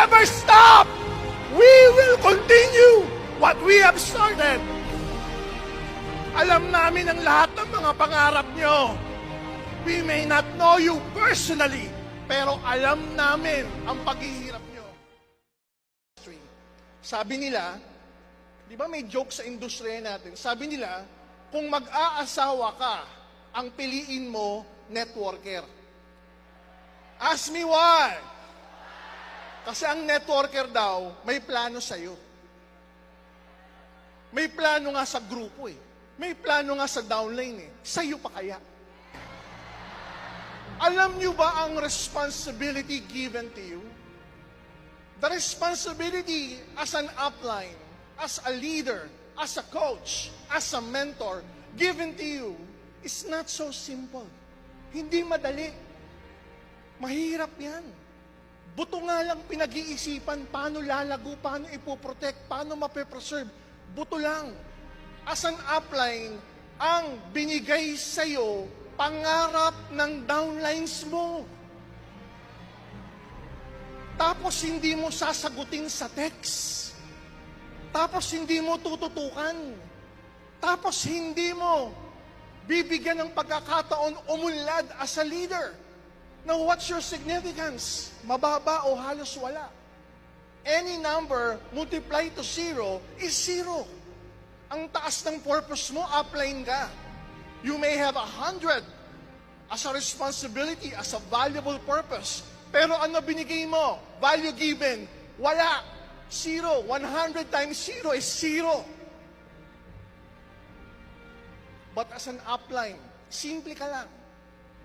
never stop! We will continue what we have started. Alam namin ang lahat ng mga pangarap nyo. We may not know you personally, pero alam namin ang paghihirap nyo. Sabi nila, di ba may joke sa industriya natin? Sabi nila, kung mag-aasawa ka, ang piliin mo, networker. Ask me why? Kasi ang networker daw, may plano sa'yo. May plano nga sa grupo eh. May plano nga sa downline eh. Sa'yo pa kaya? Alam niyo ba ang responsibility given to you? The responsibility as an upline, as a leader, as a coach, as a mentor, given to you is not so simple. Hindi madali. Mahirap yan. Buto nga lang pinag-iisipan, paano lalago, paano ipoprotect, paano mape-preserve. Buto lang. As an upline, ang binigay sa'yo, pangarap ng downlines mo. Tapos hindi mo sasagutin sa text. Tapos hindi mo tututukan. Tapos hindi mo bibigyan ng pagkakataon umunlad as a leader. Now, what's your significance? Mababa o halos wala? Any number multiplied to 0 is 0. Ang taas ng purpose mo, upline ka. You may have 100 as a responsibility, as a valuable purpose. Pero ano binigay mo? Value given? Wala. 0. 100 times 0 is 0. But as an upline, simple ka lang.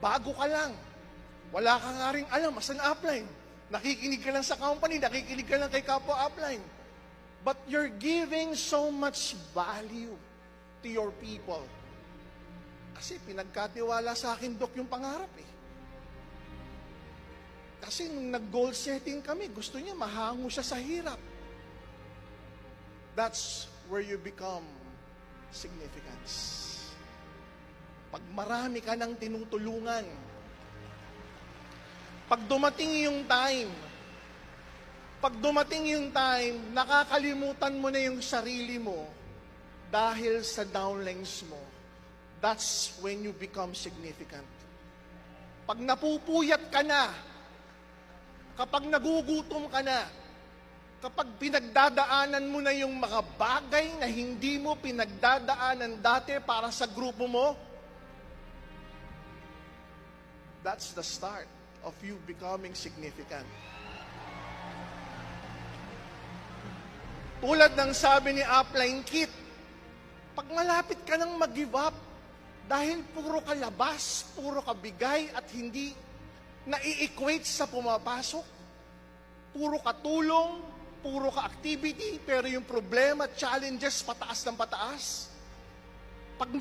Bago ka lang. Wala ka nga rin alam as an upline. Nakikinig ka lang sa company, nakikinig ka lang kay kapwa upline. But you're giving so much value to your people. Kasi pinagkatiwala sa akin, Dok, yung pangarap eh. Kasi nung nag-goal setting kami, gusto niya mahango siya sa hirap. That's where you become significance. Pag marami ka ng tinutulungan, pag dumating yung time, nakakalimutan mo na yung sarili mo dahil sa downlines mo. That's when you become significant. Pag napupuyat ka na, kapag nagugutom ka na, kapag pinagdadaanan mo na yung mga bagay na hindi mo pinagdadaanan dati para sa grupo mo, that's the start of you becoming significant. Tulad ng sabi ni Upline Kit, pag malapit ka nang mag-give up, dahil puro ka labas, puro ka bigay at hindi na-i-equate sa pumapasok, puro ka tulong, puro ka activity, pero yung problema, challenges, pataas ng pataas. Pag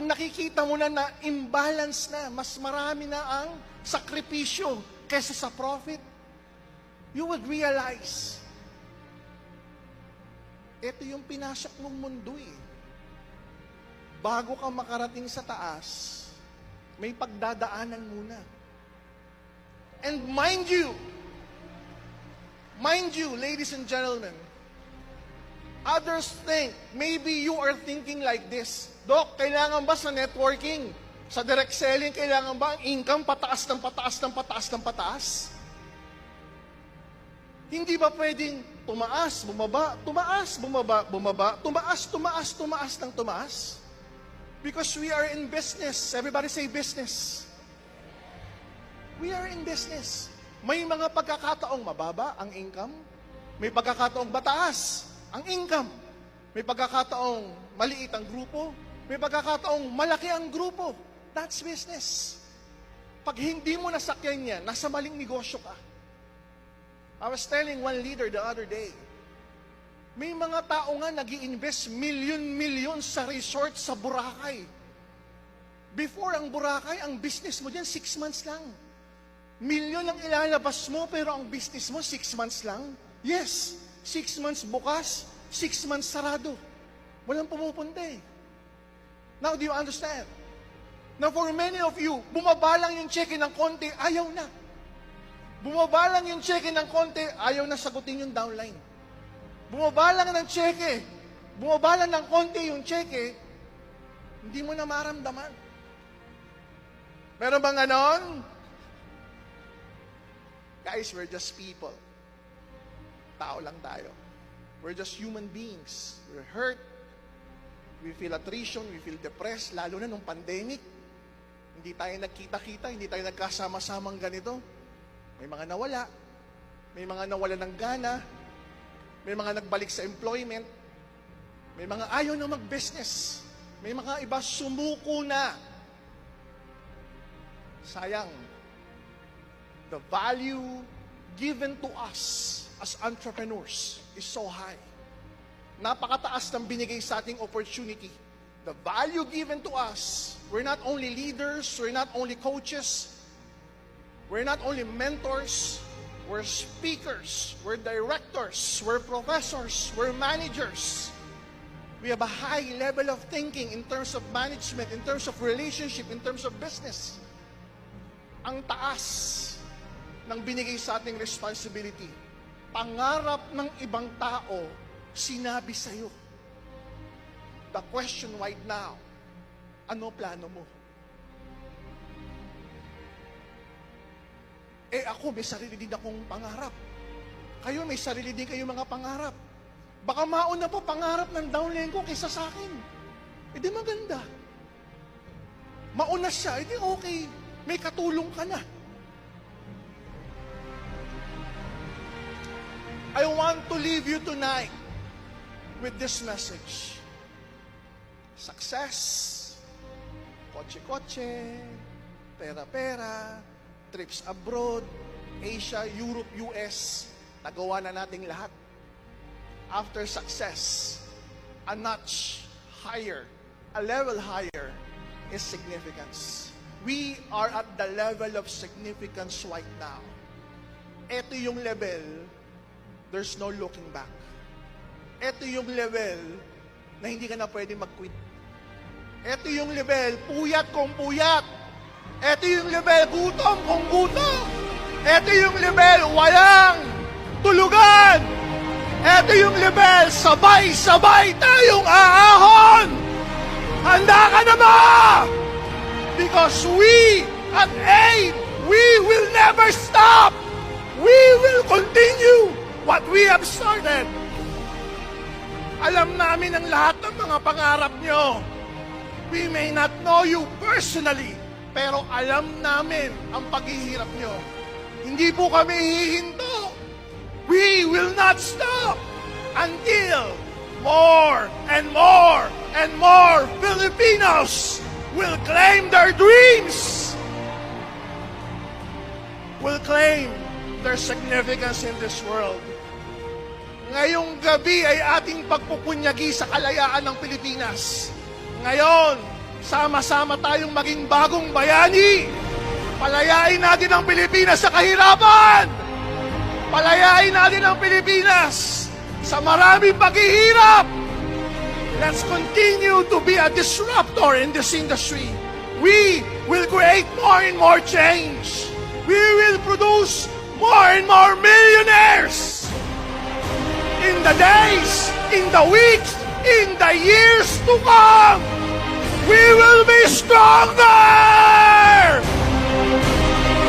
nakikita mo na imbalance na, mas marami na ang sakripisyo kaysa sa profit, you would realize, ito yung pinasok mong mundo eh. Bago ka makarating sa taas, may pagdadaanan muna. And mind you, ladies and gentlemen, others think, maybe you are thinking like this, Dok, kailangan ba sa networking, sa direct selling, kailangan ba ang income pataas ng pataas ng pataas ng pataas? Hindi ba pwedeng tumaas, bumaba, tumaas, bumaba, bumaba, tumaas, tumaas, tumaas ng tumaas? Because we are in business. Everybody say business. We are in business. May mga pagkakataong mababa ang income. May pagkakataong mataas ang income. May pagkakataong maliit ang grupo. May pagkakataong malaki ang grupo. That's business. Pag hindi mo nasakyan yan, nasa maling negosyo ka. I was telling one leader the other day, may mga tao nga nag-i-invest milyon-milyon sa resort sa Boracay. Before ang Boracay, ang business mo dyan, 6 months lang. Milyon ang ilalabas mo, pero ang business mo, 6 months lang. Yes, 6 months bukas, 6 months sarado. Walang pumupunta eh. Now, do you understand? Now, for many of you, bumaba lang yung check-in ng konti, ayaw na. Bumaba lang yung cheque ng konti, ayaw na sagutin yung downline. Bumaba lang ng cheque, bumaba lang ng konti yung cheque, hindi mo na maramdaman. Meron bang ganon? Guys, we're just people. Tao lang tayo. We're just human beings. We're hurt. We feel attrition, we feel depressed, lalo na nung pandemic. Hindi tayo nagkita-kita, hindi tayo nagkasama-samang ganito. May mga nawala, may mga nawala ng gana, may mga nagbalik sa employment, may mga ayaw na mag-business, may mga iba sumuko na. Sayang, the value given to us as entrepreneurs is so high. Napakataas ng binigay sa ating opportunity. The value given to us, we're not only leaders, we're not only coaches, we're not only mentors, we're speakers, we're directors, we're professors, we're managers. We have a high level of thinking in terms of management, in terms of relationship, in terms of business. Ang taas ng binigay sa ating responsibility. Pangarap ng ibang tao, sinabi sa'yo. The question right now, ano plano mo? Ako, may sarili din akong pangarap. Kayo, may sarili din kayo mga pangarap. Baka mauna pa pangarap ng downline ko kaysa sa akin. Di maganda. Mauna siya, di okay. May katulong ka na. I want to leave you tonight with this message. Success, kotse-kotse, pera-pera, trips abroad, Asia, Europe, US, nagawa na nating lahat. After success, a notch higher, a level higher is significance. We are at the level of significance right now. Ito yung level, there's no looking back. Ito yung level na hindi ka na pwede mag-quit. Ito yung level, puyat kung puyat. Ito yung level, gutom kung gutom. Ito yung level, walang tulugan. Ito yung level, sabay-sabay tayong aahon. Handa ka na ba? Because we at AIM, we will never stop. We will continue what we have started. Alam namin ang lahat ng mga pangarap nyo. We may not know you personally, pero alam namin ang paghihirap nyo. Hindi po kami hihinto. We will not stop until more and more and more Filipinos will claim their dreams, will claim their significance in this world. Ngayong gabi ay ating pagpupunyagi sa kalayaan ng Pilipinas. Ngayon, sama-sama tayong maging bagong bayani. Palayain natin ang Pilipinas sa kahirapan. Palayain natin ang Pilipinas sa maraming paghihirap. Let's continue to be a disruptor in this industry. We will create more and more change. We will produce more and more millionaires. In the days, in the weeks, in the years to come, we will be stronger!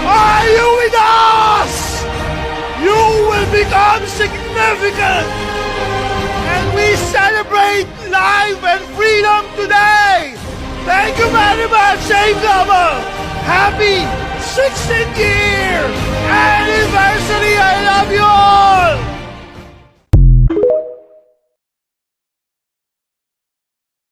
Are you with us? You will become significant! And we celebrate life and freedom today! Thank you very much, AIM Global! Happy 16th year anniversary! I love you all!